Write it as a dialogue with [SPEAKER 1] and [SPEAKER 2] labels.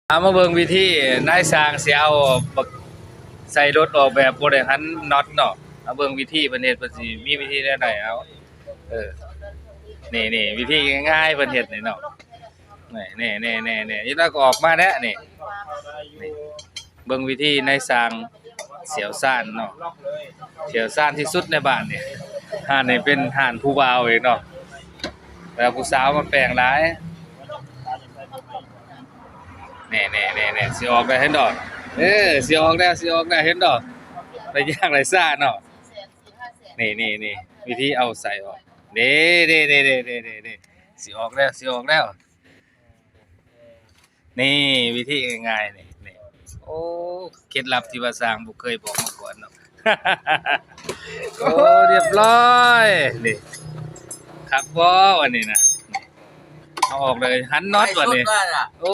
[SPEAKER 1] มาเบิ่งวิธีนายสร้างสิเอาบักใส่รถออกแบบบ่ได้หันน็อตเนาะเอาเบิ่งวิธีเพิ่นเฮ็ดเพิ่นสิมีวิธีแนวใดเอาเออนี่วิธีง่ายๆเพิ่นเฮ็ดนี่เนาะนี่นี่แล้วก็ออกมาแล้วนี่เบิ่งวิธีนายสร้างเสียวซ่านเนาะเสียวซ่านที่สุดในบ้านนี่ห่านนี่เป็นห่านผู้บ่าวเองเนาะแล้วผู้สาวมาแปลงหลายนี่สิออกได้เห็นดอกสิออกได้เห็นดอกได้ยากได้ซ่าเนาะนี่วิธีเอาใส่ออกนี่สิออกแล้วนี่วิธีง่ายๆนี่โอ้เคล็ดลับที่ว่าสร้างบ่เคยบอกมาก่อนเนาะ โอ้เรียบร้อยนี่คักบ่วันนี้นะเอาออกเลยหันน็อตวันนี้โอ้